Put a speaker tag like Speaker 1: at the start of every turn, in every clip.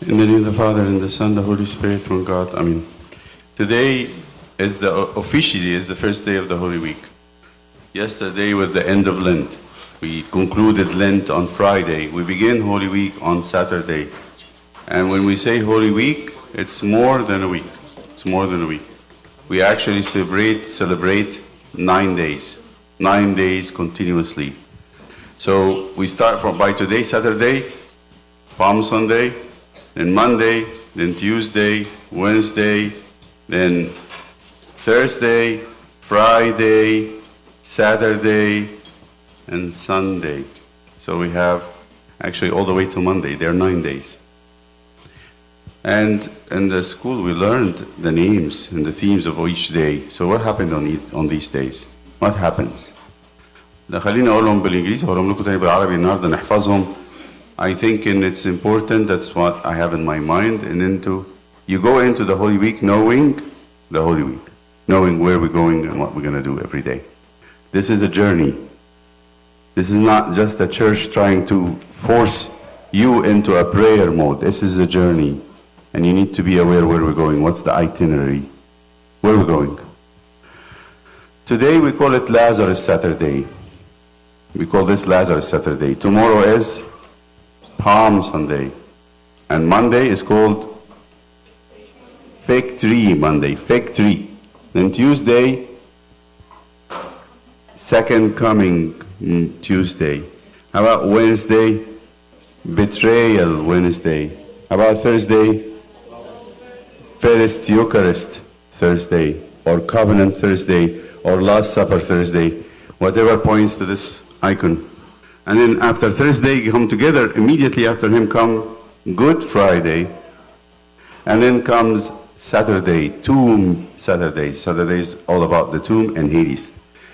Speaker 1: In the name of the Father, and the Son, the Holy Spirit, one God. Amen. Today is officially the first day of the Holy Week. Yesterday was the end of Lent. We concluded Lent on Friday. We begin Holy Week on Saturday. And when we say Holy Week, it's more than a week. It's more than a week. We actually celebrate 9 days. 9 days continuously. So we start by today, Saturday, Palm Sunday, then Monday, then Tuesday, Wednesday, then Thursday, Friday, Saturday, and Sunday. So we have actually all the way to Monday. There are 9 days. And in the school we learned the names and the themes of each day. So what happened on these days? What happens? خليني أقولهم بالإنجليزي وأقولهم لكم تاني بالعربي النهاردة نحفظهم. I think it's important, that's what I have in my mind, and you go into the Holy Week knowing the Holy Week, knowing where we're going and what we're going to do every day. This is a journey. This is not just a church trying to force you into a prayer mode. This is a journey, and you need to be aware where we're going. What's the itinerary? Where we're going. Today we call it Lazarus Saturday. We call this Lazarus Saturday. Tomorrow is Palm Sunday. And Monday is called Fig Tree Monday, Fig Tree. Then Tuesday, Second Coming Tuesday. How about Wednesday? Betrayal Wednesday. How about Thursday? First Eucharist Thursday, or Covenant Thursday, or Last Supper Thursday, whatever points to this icon. And then after Thursday, come together, immediately after him come Good Friday, and then comes Saturday, Tomb Saturday. Saturday is all about the tomb and Hades.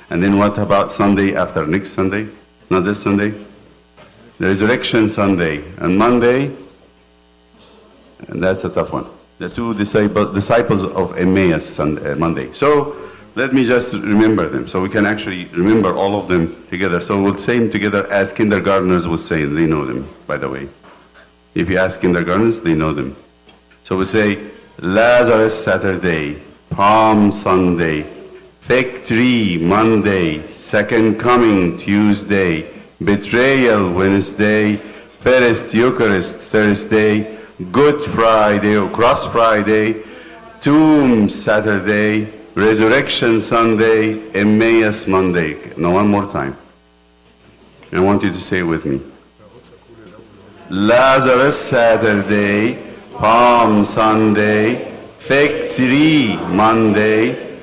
Speaker 1: And then what about Sunday after next Sunday? Not this Sunday? The Resurrection Sunday. And Monday, and that's a tough one. The two disciples of Emmaus Monday. So let me just remember them, so we can actually remember all of them together. So we'll say them together as kindergartners will say. They know them, by the way. If you ask kindergartners, they know them. So we say Lazarus Saturday, Palm Sunday, Fig Tree Monday, Second Coming Tuesday, Betrayal Wednesday, First Eucharist Thursday, Good Friday or Cross Friday, Tomb Saturday, Resurrection Sunday, Emmaus Monday. Now one more time. I want you to say it with me. Lazarus Saturday, Palm Sunday, Fig Tree Monday,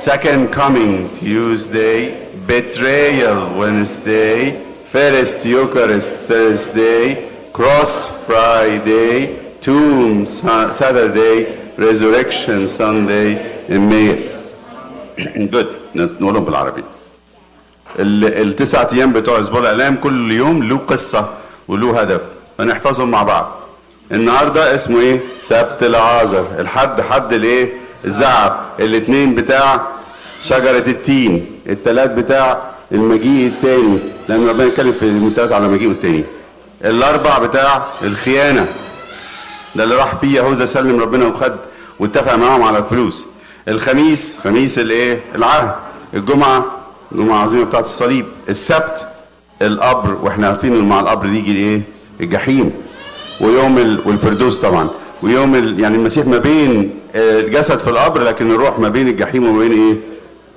Speaker 1: Second Coming Tuesday, Betrayal Wednesday, First Eucharist Thursday, Cross Friday, Tomb Saturday, Resurrection Sunday, Emmaus. Good. نقولهم بالعربي. ال9 أيام بتوع أسبوع الآلام كل يوم له قصة وله هدف، فنحفظهم مع بعض. النهارده اسمه إيه؟ سبت العازر. الحد حد الإيه؟ الزعف. الاثنين بتاع شجرة التين. الثلاث بتاع المجيء الثاني، لأن ربنا يتكلم في الثلاث على مجيئه الثاني. الأربع بتاع الخيانة. ده اللي راح فيه يهوذا سلم ربنا وخد واتفق معاهم على الفلوس. الخميس خميس الايه؟ العهد. الجمعه جمعه عظيمه بتاعت الصليب. السبت القبر، واحنا عارفين ان مع القبر دي يجي الايه؟ الجحيم. ويوم والفردوس طبعا. ويوم يعني المسيح ما بين الجسد في القبر، لكن الروح ما بين الجحيم وما بين ايه؟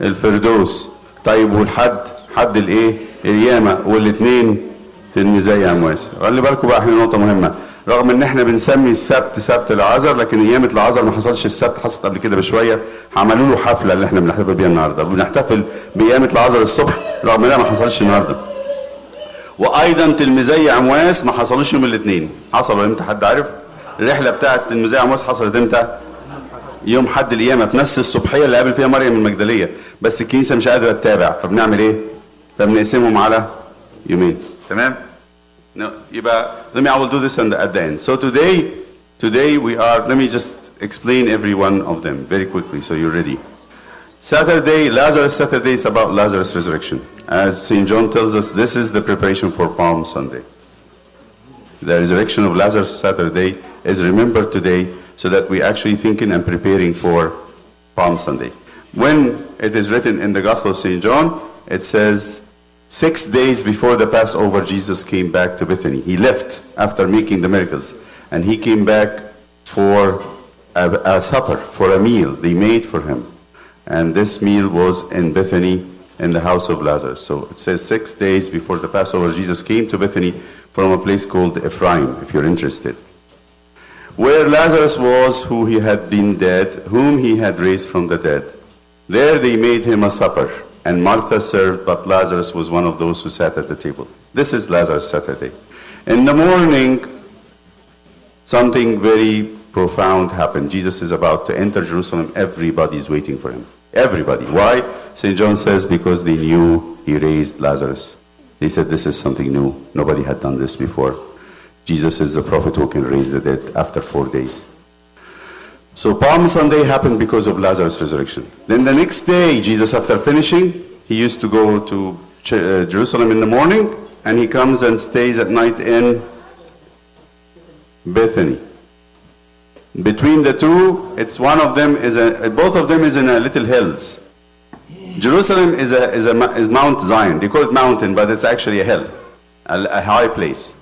Speaker 1: الفردوس. طيب والحد حد الايه؟ القيامه. والاثنين تلميذي امواس. خلي بالكم بقى، احنا نقطه مهمه. رغم ان احنا بنسمي السبت سبت العازر، لكن قيامة العازر ما حصلش السبت، حصلت قبل كده بشويه. عملوا له حفله اللي احنا بنحتفل بيها النهارده. بنحتفل بقيامة العازر الصبح رغم انها ما حصلش النهارده. وايضا تلميذي امواس ما حصلوش يوم الاثنين. حصلوا امتى حد عارف؟ الرحله بتاعه تلميذي امواس حصلت امتى؟ يوم حد القيامه، في نفس الصبحيه اللي قابل فيها مريم المجدليه. بس الكنيسه مش قادره تتابع، فبنعمل ايه؟ فبنقسمهم على يومين. تمام؟ No, I will do this at the end. So today we are, let me just explain every one of them very quickly so you're ready. Saturday, Lazarus Saturday is about Lazarus' resurrection. As St. John tells us, this is the preparation for Palm Sunday. The resurrection of Lazarus Saturday is remembered today so that we actually thinking and preparing for Palm Sunday. When it is written in the Gospel of St. John, it says, 6 days before the Passover, Jesus came back to Bethany. He left after making the miracles, and he came back for a supper, for a meal they made for him. And this meal was in Bethany, in the house of Lazarus. So it says 6 days before the Passover, Jesus came to Bethany from a place called Ephraim, if you're interested, where Lazarus was, who he had been dead, whom he had raised from the dead. There they made him a supper, and Martha served, but Lazarus was one of those who sat at the table. This is Lazarus Saturday. In the morning, something very profound happened. Jesus is about to enter Jerusalem. Everybody is waiting for him. Everybody. Why? St. John says, because they knew he raised Lazarus. They said, this is something new. Nobody had done this before. Jesus is the prophet who can raise the dead after 4 days. So Palm Sunday happened because of Lazarus' resurrection. Then the next day, Jesus, after finishing, he used to go to Jerusalem in the morning, and he comes and stays at night in Bethany. Between the two, it's one of them is both of them is in a little hills. Jerusalem is Mount Zion. They call it mountain, but it's actually a hill, a high place.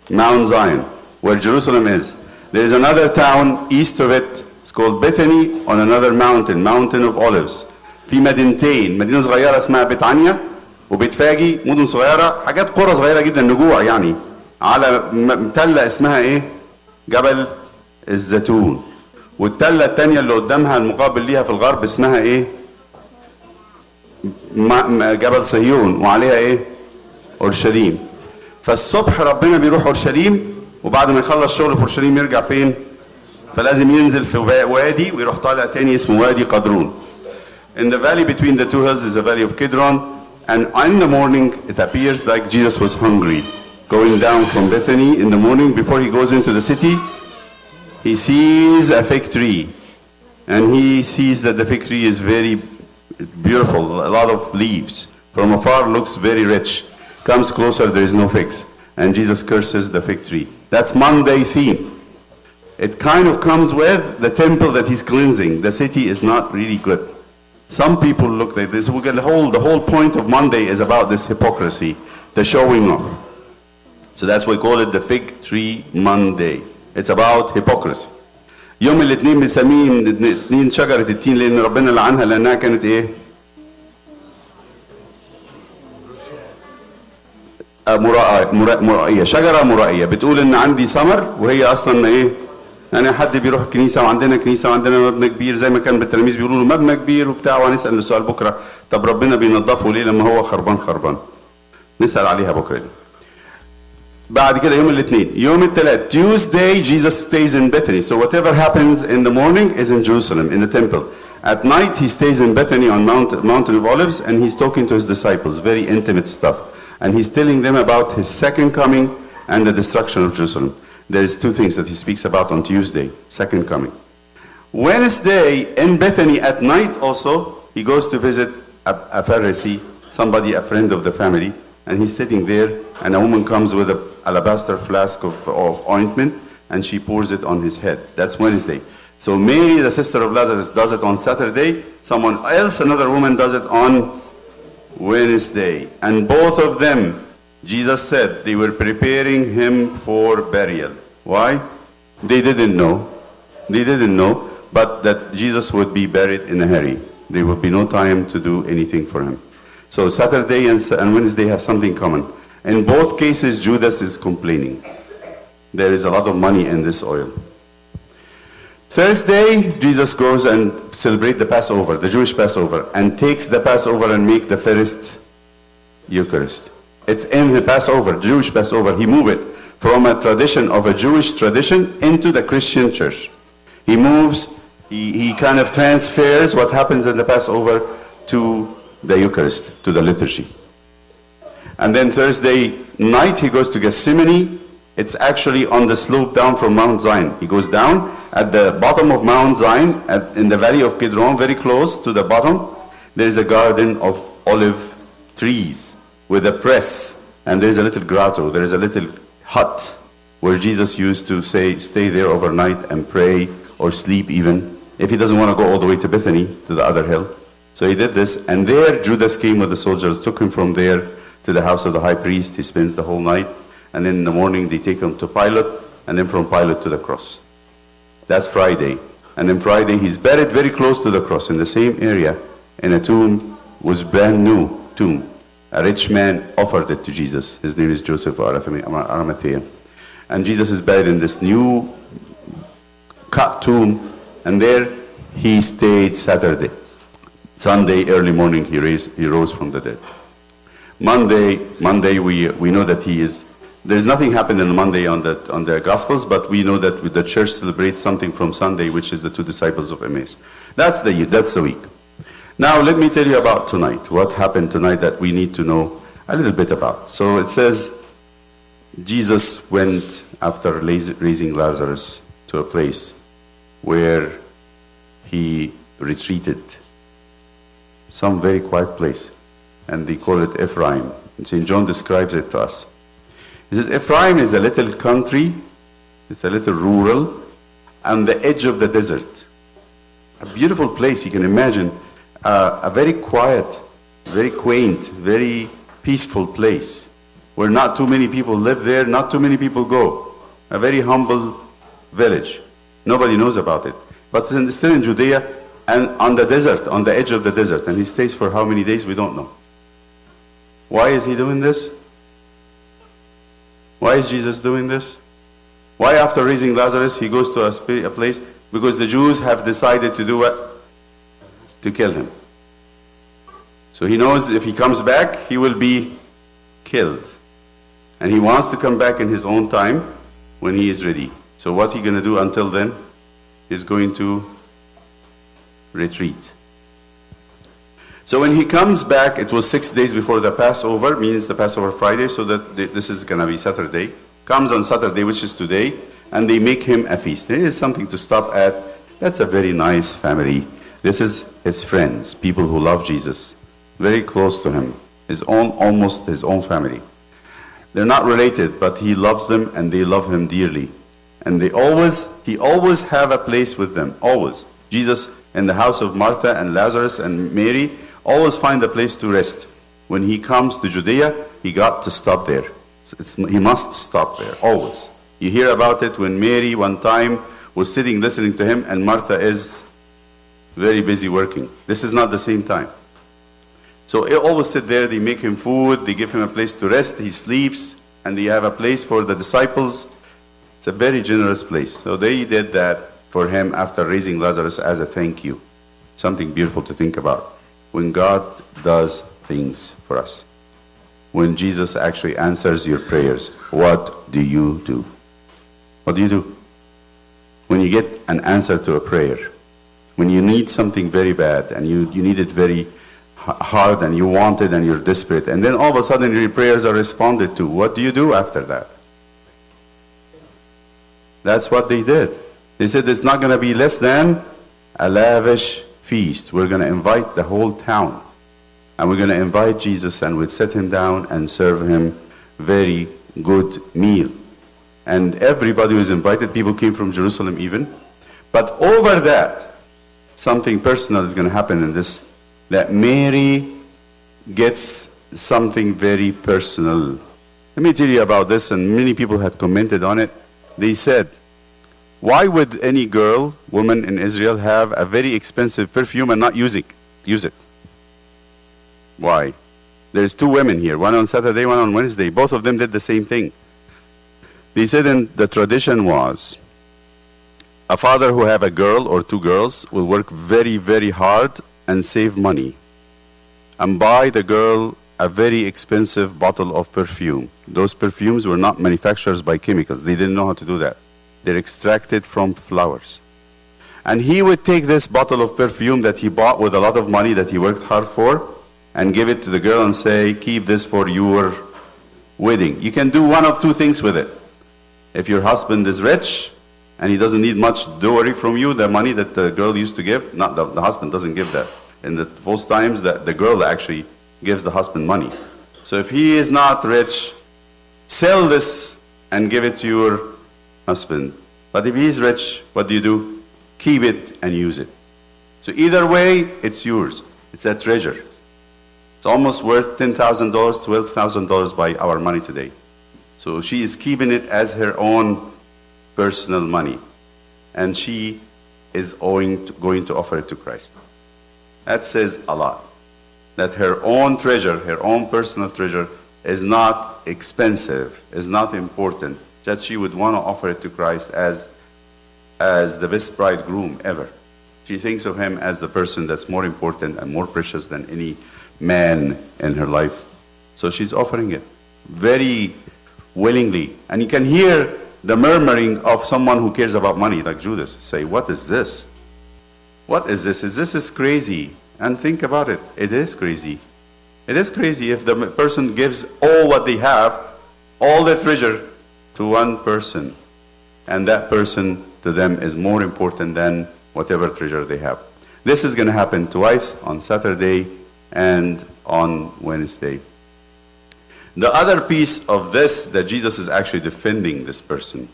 Speaker 1: Mount Zion, where Jerusalem is. There is another town east of it. It's called Bethany, on another mountain, Mountain of Olives. في مدينتين، مدينة صغيرة اسمها بيتعنيا وبيتفاجي، مدن صغيرة، حاجات قرى صغيرة جدا، نجوع يعني، على تلة اسمها ايه؟ جبل الزيتون. والتلة التانية اللي قدامها المقابل ليها في الغرب اسمها ايه؟ جبل صهيون، وعليها ايه؟ اورشليم. فالصبح ربنا بيروح اورشليم، وبعد ما يخلص شغل في اورشليم يرجع فين؟ فلازم ينزل في وادي ويروح طالع تاني اسمه وادي قدرون. In the valley between the two hills is the valley of Kidron, and in the morning it appears like Jesus was hungry. Going down from Bethany in the morning, before he goes into the city, he sees a fig tree, and he sees that the fig tree is very beautiful, a lot of leaves. From afar looks very rich. Comes closer, there is no figs, and Jesus curses the fig tree. That's Monday theme. It kind of comes with the temple that he's cleansing. The city is not really good. Some people look like this. The whole point of Monday is about this hypocrisy, the showing off. So that's why we call it the fig tree Monday. It's about hypocrisy. يوم الاثنين بنسميه اثنين شجرة التين لأن ربنا لعنها لأنها كانت إيه؟ مرائية، شجرة مرائية، بتقول إن عندي ثمر وهي أصلاً إيه؟ يعني حد بيروح الكنيسة وعندنا كنيسة وعندنا مبنى كبير زي ما كان بالتلاميذ بيقولوا له مبنى كبير وبتاع، وهنسأل السؤال بكرة، طب ربنا بينظفه ليه لما هو خربان؟ نسأل عليها بكرة دي. بعد كده يوم الاثنين، يوم الثلاث، Tuesday Jesus stays in Bethany. So whatever happens in the morning is in Jerusalem, in the temple. At night he stays in Bethany on Mountain of Olives, and he's talking to his disciples, very intimate stuff. And he's telling them about his second coming and the destruction of Jerusalem. There's two things that he speaks about on Tuesday, second coming. Wednesday, in Bethany at night also, he goes to visit a Pharisee, somebody, a friend of the family, and he's sitting there, and a woman comes with an alabaster flask of ointment, and she pours it on his head. That's Wednesday. So Mary, the sister of Lazarus, does it on Saturday. Someone else, another woman, does it on Wednesday. And both of them, Jesus said, they were preparing him for burial. Why? They didn't know. They didn't know, but that Jesus would be buried in a hurry. There would be no time to do anything for him. So Saturday and Wednesday have something common. In both cases, Judas is complaining. There is a lot of money in this oil. Thursday, Jesus goes and celebrates the Passover, the Jewish Passover, and takes the Passover and make the first Eucharist. It's in the Passover, Jewish Passover. He moved it from a tradition of a Jewish tradition into the Christian church. He moves, he kind of transfers what happens in the Passover to the Eucharist, to the liturgy. And then Thursday night, he goes to Gethsemane. It's actually on the slope down from Mount Zion. He goes down at the bottom of Mount Zion, in the valley of Kidron, very close to the bottom. There is a garden of olive trees with a press, and there is a little grotto. There is a little hut where Jesus used to say, stay there overnight and pray or sleep even, if he doesn't want to go all the way to Bethany, to the other hill. So he did this, and there Judas came with the soldiers, took him from there to the house of the high priest. He spends the whole night, and then in the morning they take him to Pilate, and then from Pilate to the cross. That's Friday. And then Friday he's buried very close to the cross, in the same area, in a tomb, was brand new tomb. A rich man offered it to Jesus. His name is Joseph of Arimathea. And Jesus is buried in this new cut tomb, and there he stayed Saturday. Sunday, early morning, he rose from the dead. Monday, we know that he is. There's nothing happened on Monday on the Gospels, but we know that the church celebrates something from Sunday, which is the 2 disciples of Emmaus. That's the week. Now let me tell you about tonight. What happened tonight that we need to know a little bit about. So it says, Jesus went after raising Lazarus to a place where he retreated. Some very quiet place. And they call it Ephraim. And St. John describes it to us. He says, Ephraim is a little country, it's a little rural, on the edge of the desert. A beautiful place, you can imagine. A very quiet, very quaint, very peaceful place where not too many people live there, not too many people go. A very humble village. Nobody knows about it. But it's still in Judea and on the desert, on the edge of the desert. And he stays for how many days? We don't know. Why is he doing this? Why is Jesus doing this? Why after raising Lazarus he goes to a place? Because the Jews have decided to do what? To kill him. So he knows if he comes back, he will be killed. And he wants to come back in his own time when he is ready. So what he going to do until then? He's going to retreat. So when he comes back, it was 6 days before the Passover, means the Passover Friday, so that this is going to be Saturday. Comes on Saturday, which is today, and they make him a feast. There is something to stop at. That's a very nice family. This is his friends, people who love Jesus, very close to him, almost his own family. They're not related, but he loves them and they love him dearly. And he always have a place with them, always. Jesus in the house of Martha and Lazarus and Mary, always find a place to rest. When he comes to Judea, he got to stop there. He must stop there, always. You hear about it when Mary one time was sitting listening to him and Martha is very busy working. This is not the same time. So they always sit there, they make him food, they give him a place to rest, he sleeps, and they have a place for the disciples. It's a very generous place. So they did that for him after raising Lazarus as a thank you. Something beautiful to think about. When God does things for us. When Jesus actually answers your prayers, what do you do? What do you do? When you get an answer to a prayer, when you need something very bad and you need it very hard and you want it and you're desperate, and then all of a sudden your prayers are responded to, what do you do after that? That's what they did. They said it's not going to be less than a lavish feast. We're going to invite the whole town. And we're going to invite Jesus and we'll sit him down and serve him very good meal. And everybody was invited. People came from Jerusalem even. But over that, something personal is going to happen in this. That Mary gets something very personal. Let me tell you about this, and many people had commented on it. They said, why would any girl, woman in Israel, have a very expensive perfume and not use it? Why? There's two women here, one on Saturday, one on Wednesday. Both of them did the same thing. They said the tradition was, a father who have a girl or two girls will work very, very hard and save money and buy the girl a very expensive bottle of perfume. Those perfumes were not manufactured by chemicals. They didn't know how to do that. They're extracted from flowers. And he would take this bottle of perfume that he bought with a lot of money that he worked hard for and give it to the girl and say, keep this for your wedding. You can do one of two things with it. If your husband is rich and he doesn't need much dowry from you, the money that the girl used to give, not the husband doesn't give that. In those times, the girl actually gives the husband money. So if he is not rich, sell this and give it to your husband. But if he's rich, what do? Keep it and use it. So either way, it's yours. It's a treasure. It's almost worth $10,000, $12,000 by our money today. So she is keeping it as her own personal money. And she is going to offer it to Christ. That says a lot. That her own treasure, her own personal treasure, is not expensive, is not important. That she would want to offer it to Christ as the best bridegroom ever. She thinks of him as the person that's more important and more precious than any man in her life. So she's offering it very willingly. And you can hear the murmuring of someone who cares about money, like Judas. Say, what is this? What is this? This is crazy. And think about it. It is crazy. It is crazy if the person gives all what they have, all their treasure, to one person. And that person to them is more important than whatever treasure they have. This is going to happen twice, on Saturday and on Wednesday. The other piece of this, that Jesus is actually defending this person.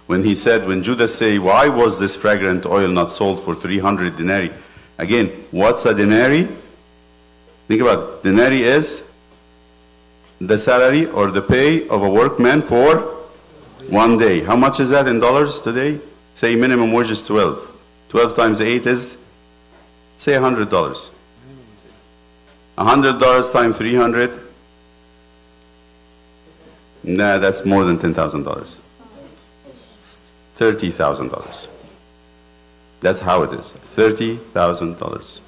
Speaker 1: When he said, when Judas said, why was this fragrant oil not sold for 300 denarii? Again, what's a denarii? Think about it. Denarii is the salary or the pay of a workman for one day. How much is that in dollars today? Say minimum wage is 12. 12 times 8 is, say $100. $100 times 300. Nah, that's more than $10,000. $30,000. That's how it is. $30,000.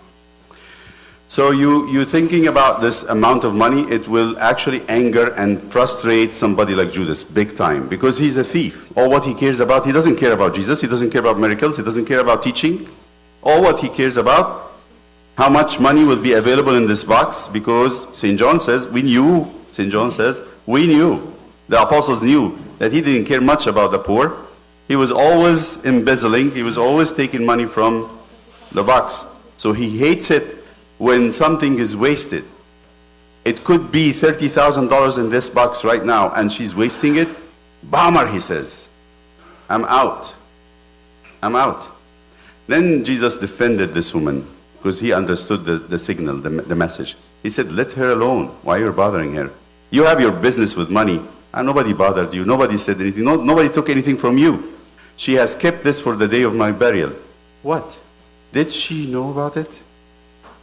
Speaker 1: So you're thinking about this amount of money, it will actually anger and frustrate somebody like Judas big time, because he's a thief. All what he cares about, he doesn't care about Jesus, he doesn't care about miracles, he doesn't care about teaching. All what he cares about, how much money will be available in this box, because St. John says, we knew, St. John says, we knew, the apostles knew that he didn't care much about the poor. He was always embezzling, he was always taking money from the box. So he hates it when something is wasted. It could be $30,000 in this box right now, and she's wasting it. Bummer, he says. I'm out. I'm out. Then Jesus defended this woman, because he understood the signal, the message. He said, let her alone. Why are you bothering her? You have your business with money, and nobody bothered you. Nobody said anything. Nobody took anything from you. She has kept this for the day of my burial. What? Did she know about it?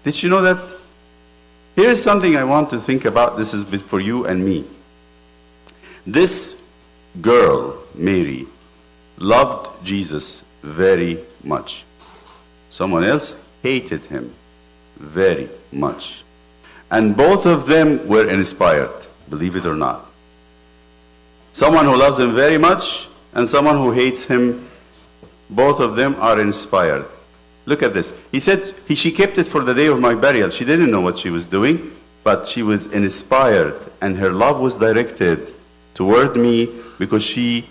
Speaker 1: Did you know that? Here's something I want to think about. This is for you and me. This girl, Mary, loved Jesus very much. Someone else hated him very much. And both of them were inspired, believe it or not. Someone who loves him very much and someone who hates him, both of them are inspired. Look at this. He said she kept it for the day of my burial. She didn't know what she was doing, but she was inspired, and her love was directed toward me because she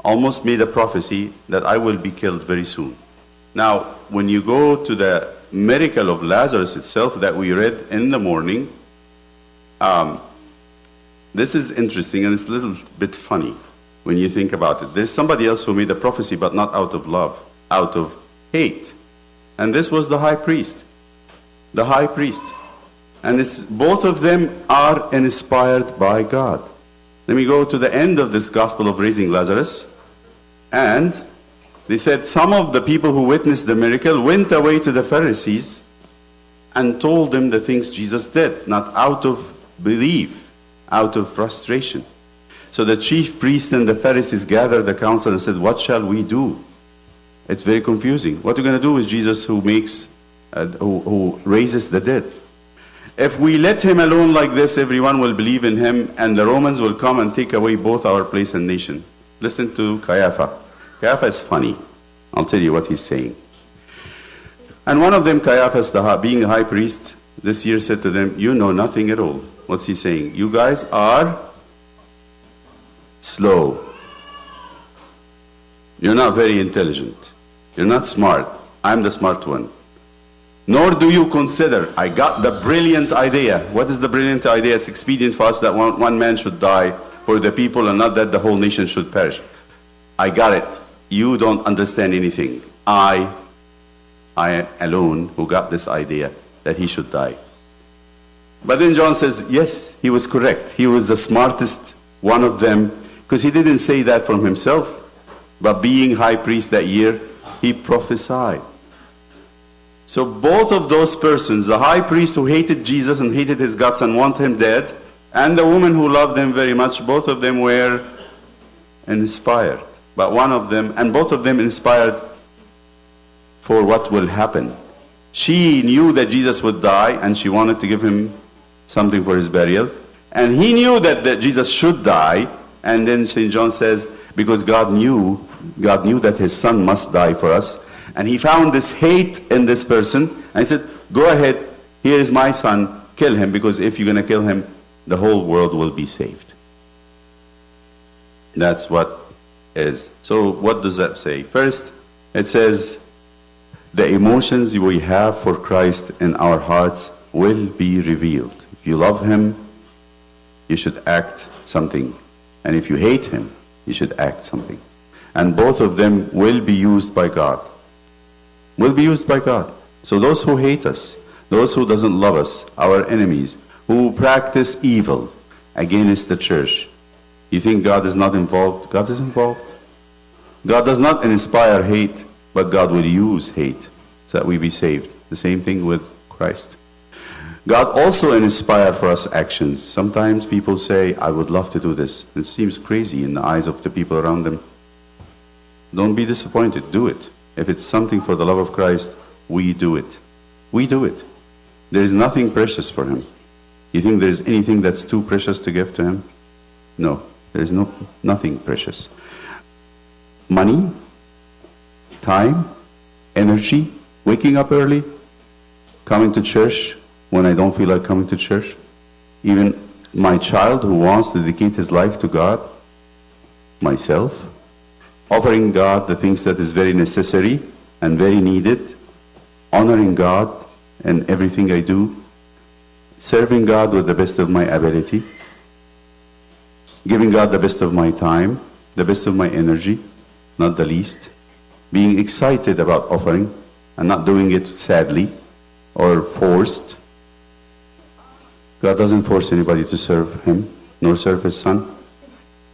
Speaker 1: almost made a prophecy that I will be killed very soon. Now, when you go to the miracle of Lazarus itself that we read in the morning, this is interesting, and it's a little bit funny when you think about it. There's somebody else who made a prophecy, but not out of love, out of hate. And this was the high priest. The high priest. And both of them are inspired by God. Let me go to the end of this gospel of raising Lazarus. And they said some of the people who witnessed the miracle went away to the Pharisees and told them the things Jesus did, not out of belief, out of frustration. So the chief priest and the Pharisees gathered the council and said, what shall we do? It's very confusing. What are we going to do with Jesus who raises the dead? If we let him alone like this, everyone will believe in him, and the Romans will come and take away both our place and nation. Listen to Caiaphas. Caiaphas is funny. I'll tell you what he's saying. And one of them, Caiaphas, being a high priest, this year said to them, you know nothing at all. What's he saying? You guys are slow. You're not very intelligent. You're not smart. I'm the smart one. Nor do you consider, I got the brilliant idea. What is the brilliant idea? It's expedient for us that one man should die for the people, and not that the whole nation should perish. I got it. You don't understand anything. I alone who got this idea that he should die. But then John says, yes, he was correct. He was the smartest one of them, because he didn't say that from himself, but being high priest that year, he prophesied. So both of those persons, the high priest who hated Jesus and hated his guts and wanted him dead, and the woman who loved him very much, both of them were inspired. But one of them, and both of them inspired for what will happen. She knew that Jesus would die, and she wanted to give him something for his burial. And he knew that Jesus should die. And then St. John says, because God knew that his son must die for us. And he found this hate in this person. And he said, go ahead, here is my son, kill him, because if you're going to kill him, the whole world will be saved. That's what is. So what does that say? First, it says, the emotions we have for Christ in our hearts will be revealed. If you love him, you should act something. And if you hate him, you should act something. And both of them will be used by God. Will be used by God. So those who hate us, those who doesn't love us, our enemies, who practice evil against the church, you think God is not involved? God is involved. God does not inspire hate, but God will use hate so that we be saved. The same thing with Christ. God also inspires for us actions. Sometimes people say, I would love to do this. It seems crazy in the eyes of the people around them. Don't be disappointed. Do it. If it's something for the love of Christ, we do it. We do it. There is nothing precious for him. You think there's anything that's too precious to give to him? No, there's nothing precious. Money, time, energy, waking up early, coming to church when I don't feel like coming to church, even my child who wants to dedicate his life to God, myself, offering God the things that is very necessary and very needed, honoring God in everything I do, serving God with the best of my ability, giving God the best of my time, the best of my energy, not the least, being excited about offering and not doing it sadly or forced. God doesn't force anybody to serve him, nor serve his son.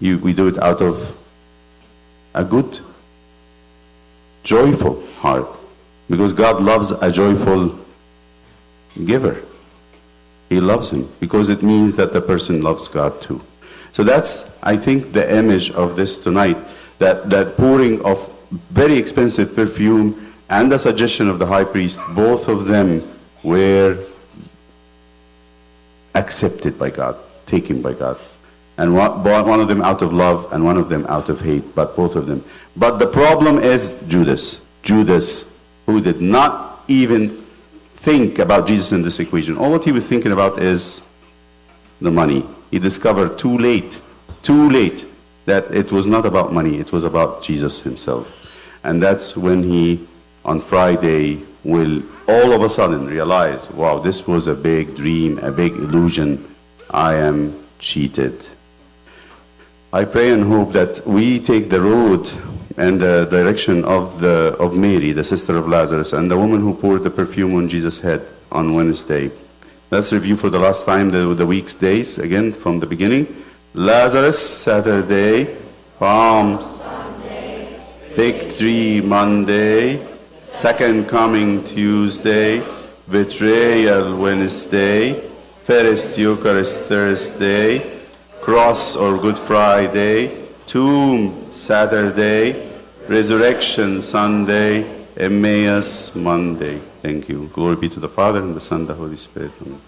Speaker 1: We do it out of a good, joyful heart, because God loves a joyful giver. He loves him because it means that the person loves God too. So that's, I think, the image of this tonight, that pouring of very expensive perfume and the suggestion of the high priest, both of them were accepted by God, taken by God. And one of them out of love and one of them out of hate, but both of them. But the problem is Judas, who did not even think about Jesus in this equation. All what he was thinking about is the money. He discovered too late, that it was not about money, it was about Jesus himself. And that's when he, on Friday, will all of a sudden realize, wow, this was a big dream, a big illusion. I am cheated. I pray and hope that we take the road and the direction of Mary, the sister of Lazarus, and the woman who poured the perfume on Jesus' head on Wednesday. Let's review for the last time the week's days, again from the beginning. Lazarus, Saturday. Palm Sunday. Fig tree, Monday. Second coming, Tuesday. Betrayal, Wednesday. First Eucharist, Thursday. Cross or Good Friday. Tomb, Saturday. Resurrection, Sunday. Emmaus, Monday. Thank you. Glory be to the Father, and the Son, and the Holy Spirit. Amen.